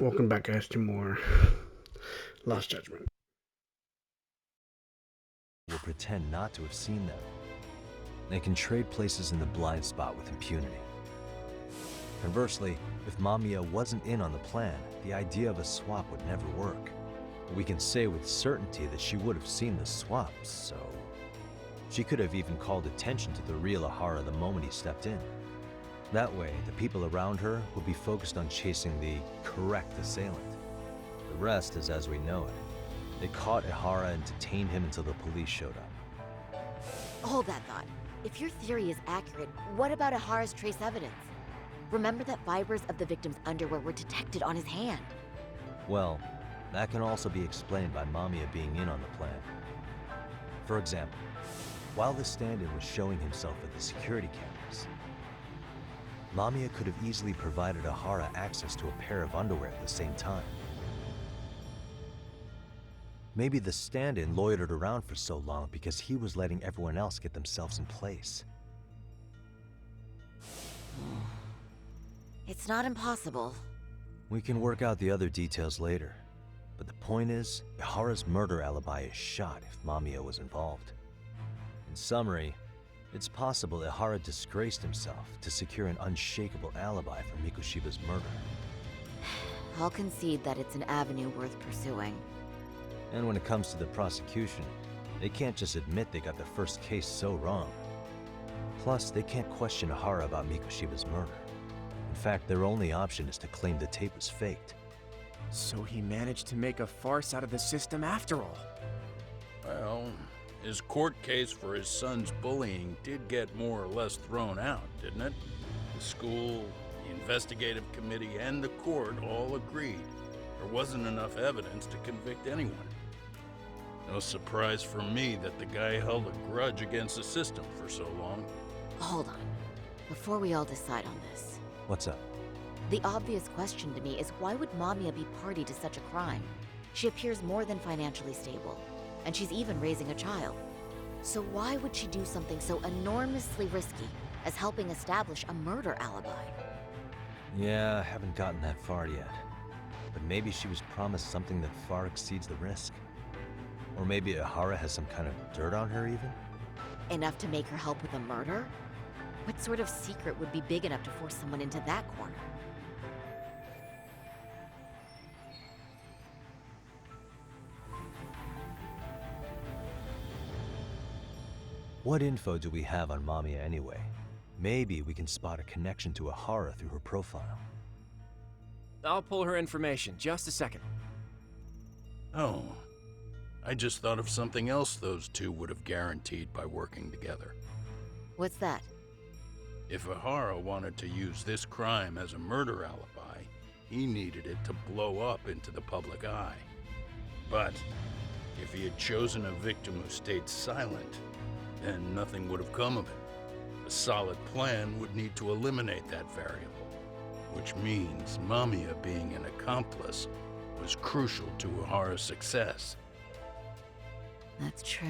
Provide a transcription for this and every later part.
Welcome back, guys, to more Lost Judgment. Will pretend not to have seen them. They can trade places in the blind spot with impunity. Conversely, if Mamiya wasn't in on the plan, the idea of a swap would never work. We can say with certainty that she would have seen the swap, so... She could have even called attention to the real Ahara the moment he stepped in. That way, the people around her would be focused on chasing the correct assailant. The rest is as we know it. They caught Ahara and detained him until the police showed up. Hold that thought. If your theory is accurate, what about Ahara's trace evidence? Remember that fibers of the victim's underwear were detected on his hand. Well, that can also be explained by Mamiya being in on the plan. For example, while the stand-in was showing himself at the security cameras, Mamiya could have easily provided Ahara access to a pair of underwear at the same time. Maybe the stand-in loitered around for so long because he was letting everyone else get themselves in place. It's not impossible. We can work out the other details later, but the point is, Ahara's murder alibi is shot if Mamiya was involved. In summary, it's possible Ahara disgraced himself to secure an unshakable alibi for Mikushiba's murder. I'll concede that it's an avenue worth pursuing. And when it comes to the prosecution, they can't just admit they got the first case so wrong. Plus, they can't question Ahara about Mikushiba's murder. In fact, their only option is to claim the tape was faked. So he managed to make a farce out of the system after all. Well, his court case for his son's bullying did get more or less thrown out, didn't it? The school, the investigative committee, and the court all agreed there wasn't enough evidence to convict anyone. No surprise for me that the guy held a grudge against the system for so long. Hold on. Before we all decide on this, What's up? the obvious question to me is why would Mamiya be party to such a crime? She appears more than financially stable, and she's even raising a child. So why would she do something so enormously risky as helping establish a murder alibi? Yeah, I haven't gotten that far yet. But maybe she was promised something that far exceeds the risk. Or maybe Ahara has some kind of dirt on her even? Enough to make her help with a murder? What sort of secret would be big enough to force someone into that corner? What info do we have on Mamiya anyway? Maybe we can spot a connection to Ahara through her profile. I'll pull her information, just a second. Oh, I just thought of something else those two would have guaranteed by working together. What's that? If Ahara wanted to use this crime as a murder alibi, he needed it to blow up into the public eye. But if he had chosen a victim who stayed silent, then nothing would have come of it. A solid plan would need to eliminate that variable, which means Mamiya being an accomplice was crucial to Ahara's success. That's true.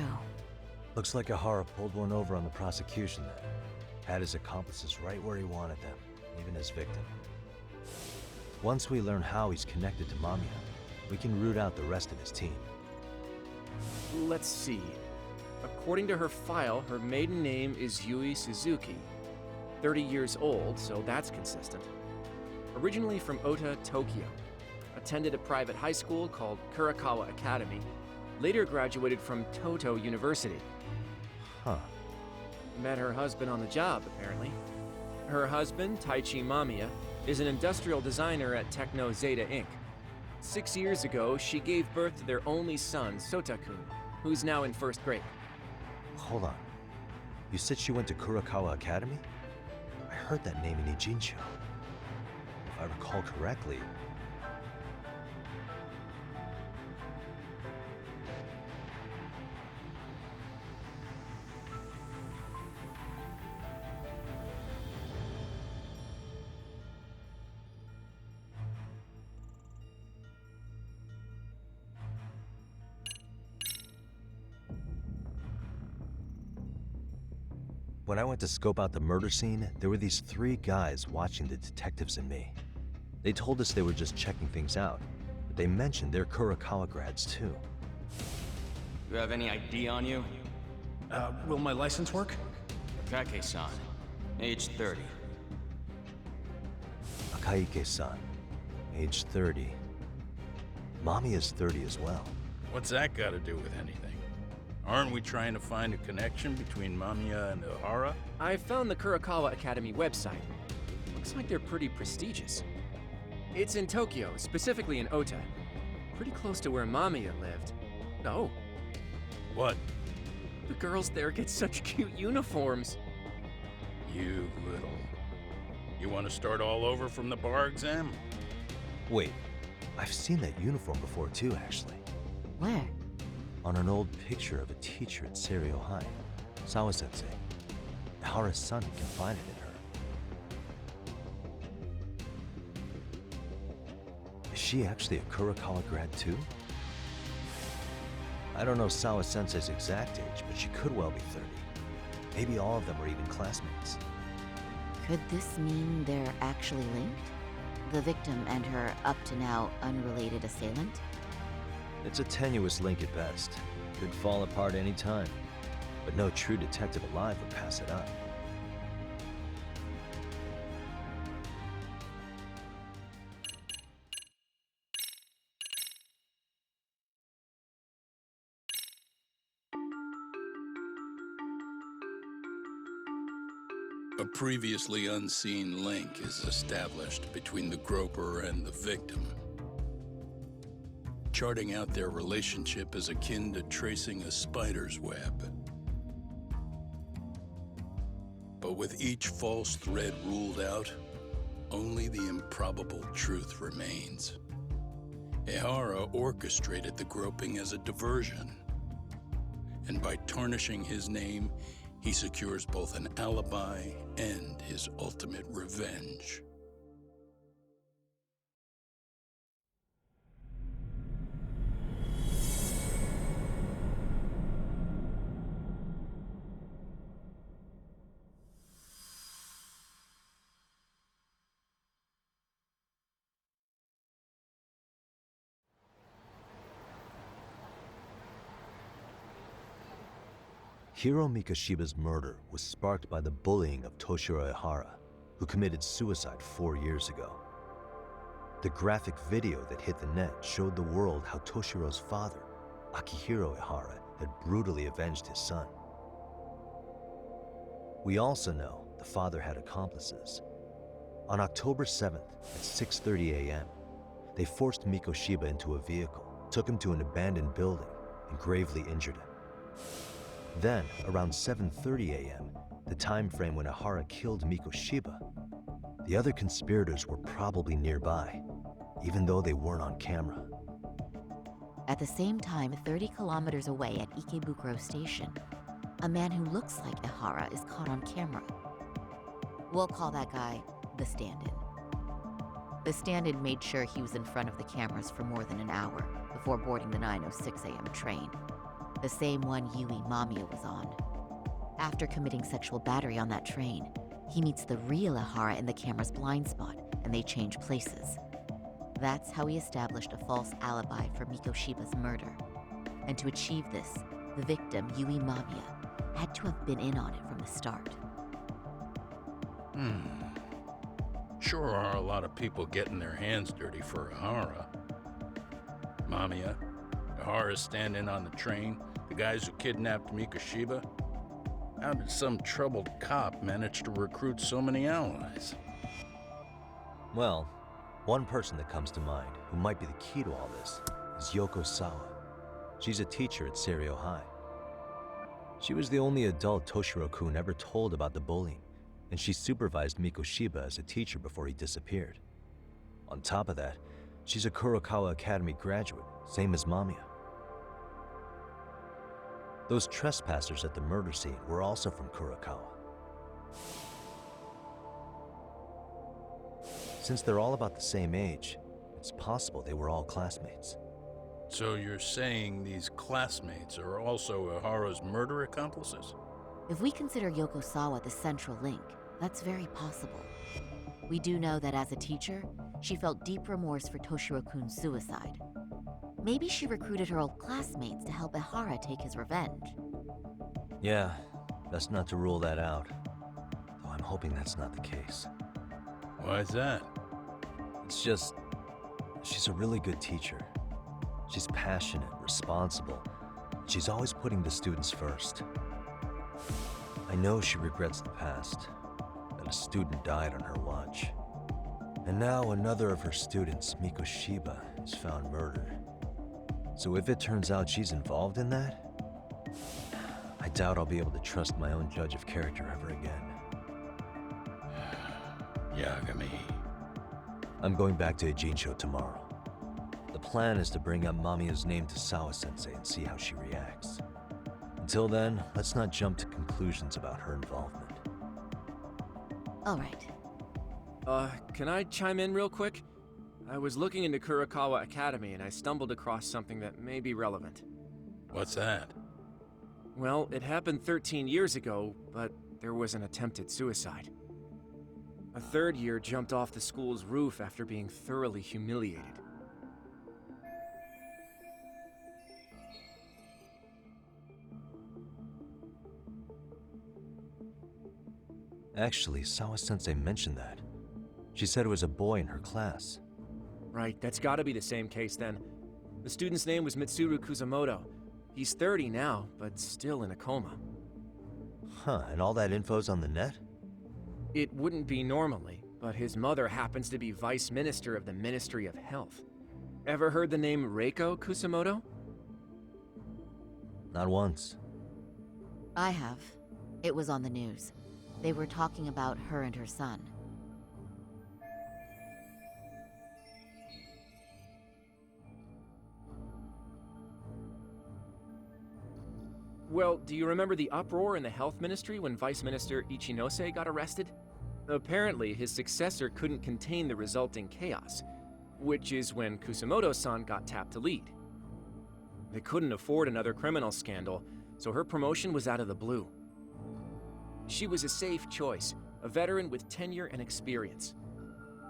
Looks like Ahara pulled one over on the prosecution then. Had his accomplices right where he wanted them, even his victim. Once we learn how he's connected to Mamiya, we can root out the rest of his team. Let's see. According to her file, her maiden name is Yui Suzuki. 30 years old, so that's consistent. Originally from Ota, Tokyo. Attended a private high school called Kurakawa Academy. Later graduated from Toto University. Huh. Met her husband on the job, apparently. Her husband, Taichi Mamiya, is an industrial designer at Techno Zeta Inc. 6 years ago, she gave birth to their only son, Sotakun, who's now in first grade. Hold on. You said she went to Kurakawa Academy? I heard that name in Ijincho. If I recall correctly... When I went to scope out the murder scene, there were these three guys watching the detectives and me. They told us they were just checking things out, but they mentioned they're Kurokawa grads too. You have any ID on you? Will my license work? Kake-san, age 30. Akaike-san, age 30. Mami is 30 as well. What's that got to do with anything? Aren't we trying to find a connection between Mamiya and Ihara? I found the Kurokawa Academy website. Looks like they're pretty prestigious. It's in Tokyo, specifically in Ota. Pretty close to where Mamiya lived. Oh, What? the girls there get such cute uniforms. You little... You want to start all over from the bar exam? Wait, I've seen that uniform before too, actually. Where? On an old picture of a teacher at Seiryo High, Sawa-sensei. Ihara's son confided in her. Is she actually a Kurokawa grad too? I don't know Sawa-sensei's exact age, but she could well be 30. Maybe all of them are even classmates. Could this mean they're actually linked? The victim and her up-to-now unrelated assailant? It's a tenuous link at best. Could fall apart any time. But no true detective alive would pass it up. A previously unseen link is established between the groper and the victim. Charting out their relationship is akin to tracing a spider's web. But with each false thread ruled out, only the improbable truth remains. Ihara orchestrated the groping as a diversion. And by tarnishing his name, he secures both an alibi and his ultimate revenge. Hiro Mikoshiba's murder was sparked by the bullying of Toshiro Ihara, who committed suicide 4 years ago. The graphic video that hit the net showed the world how Toshiro's father, Akihiro Ihara, had brutally avenged his son. We also know the father had accomplices. On October 7th at 6:30 a.m., they forced Mikoshiba into a vehicle, took him to an abandoned building, and gravely injured him. Then, around 7:30 a.m., the time frame when Ihara killed Mikoshiba, the other conspirators were probably nearby, even though they weren't on camera. At the same time, 30 kilometers away at Ikebukuro Station, a man who looks like Ihara is caught on camera. We'll call that guy the stand-in. The stand-in made sure he was in front of the cameras for more than an hour before boarding the 9:06 a.m. train, the same one Yui Mamiya was on. After committing sexual battery on that train, he meets the real Ihara in the camera's blind spot, and they change places. That's how he established a false alibi for Mikoshiba's murder. And to achieve this, the victim, Yui Mamiya, had to have been in on it from the start. Sure are a lot of people getting their hands dirty for Ihara. Mamiya, Ihara's stand-in on the train, the guys who kidnapped Mikoshiba. How did some troubled cop manage to recruit so many allies? Well, one person that comes to mind who might be the key to all this is Yoko Sawa. She's a teacher at Seiryo High. She was the only adult Toshiro-kun ever told about the bullying, and she supervised Mikoshiba as a teacher before he disappeared. On top of that, she's a Kurokawa Academy graduate, same as Mamiya. Those trespassers at the murder scene were also from Kurokawa. Since they're all about the same age, it's possible they were all classmates. So you're saying these classmates are also Ihara's murder accomplices? If we consider Yoko Sawa the central link, that's very possible. We do know that as a teacher, she felt deep remorse for Toshiro-kun's suicide. Maybe she recruited her old classmates to help Ihara take his revenge. Yeah, best not to rule that out. Though I'm hoping that's not the case. Why's that? It's just, she's a really good teacher. She's passionate, responsible. She's always putting the students first. I know she regrets the past, that a student died on her watch. And now another of her students, Miko Shiba, is found murdered. So if it turns out she's involved in that, I doubt I'll be able to trust my own judge of character ever again. Yagami. I'm going back to Ijincho tomorrow. The plan is to bring up Mamiya's name to Sawa-sensei and see how she reacts. Until then, let's not jump to conclusions about her involvement. All right. Can I chime in real quick? I was looking into Kurakawa Academy and I stumbled across something that may be relevant. What's that? Well, it happened 13 years ago, but there was an attempted suicide. A third year jumped off the school's roof after being thoroughly humiliated. Actually, Sawa-sensei mentioned that. She said it was a boy in her class. Right, that's gotta be the same case then. The student's name was Mitsuru Kusamoto. He's 30 now, but still in a coma. Huh, and all that info's on the net? It wouldn't be normally, but his mother happens to be Vice Minister of the Ministry of Health. Ever heard the name Reiko Kusamoto? Not once. I have. It was on the news. They were talking about her and her son. Well, do you remember the uproar in the health ministry when Vice Minister Ichinose got arrested? Apparently, his successor couldn't contain the resulting chaos, which is when Kusamoto-san got tapped to lead. They couldn't afford another criminal scandal, so her promotion was out of the blue. She was a safe choice, a veteran with tenure and experience.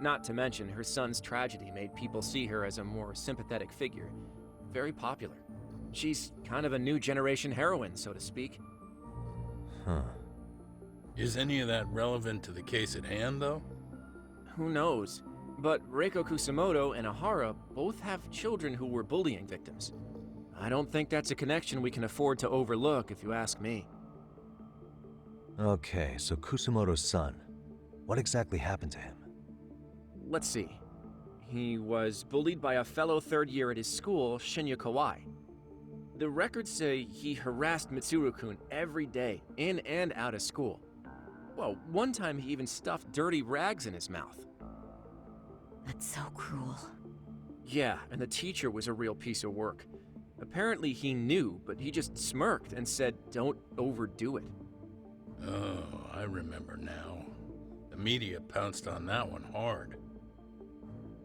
Not to mention, her son's tragedy made people see her as a more sympathetic figure. Very popular. She's kind of a new generation heroine, so to speak. Huh. Is any of that relevant to the case at hand, though? Who knows? But Reiko Kusamoto and Ihara both have children who were bullying victims. I don't think that's a connection we can afford to overlook, if you ask me. Okay, so Kusamoto's son. What exactly happened to him? Let's see. He was bullied by a fellow third year at his school, Shinya Kawai. The records say he harassed Mitsuru-kun every day, in and out of school. Well, one time he even stuffed dirty rags in his mouth. That's so cruel. Yeah, and the teacher was a real piece of work. Apparently he knew, but he just smirked and said, "Don't overdo it." Oh, I remember now. The media pounced on that one hard.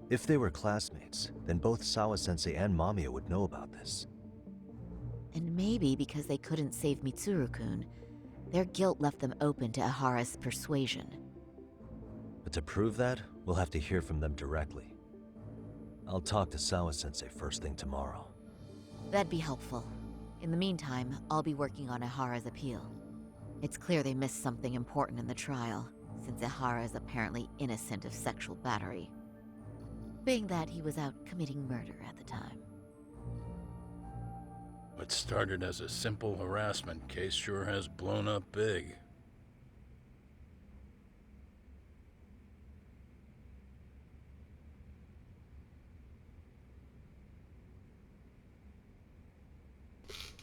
If they were classmates, then both Sawa-sensei and Mamiya would know about this. And maybe because they couldn't save Mitsuru-kun, their guilt left them open to Ihara's persuasion. But to prove that, we'll have to hear from them directly. I'll talk to Sawa-sensei first thing tomorrow. That'd be helpful. In the meantime, I'll be working on Ihara's appeal. It's clear they missed something important in the trial, since Ihara is apparently innocent of sexual battery. Being that he was out committing murder at the time. What started as a simple harassment case sure has blown up big.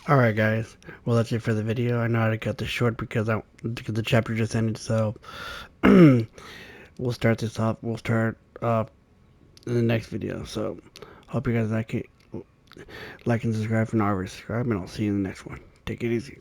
Alright guys, well that's it for the video. I know how to cut this short because the chapter just ended, so we'll start this off. We'll start in the next video. So hope you guys like it. Like and subscribe if you're not already subscribed, and I'll see you in the next one. Take it easy.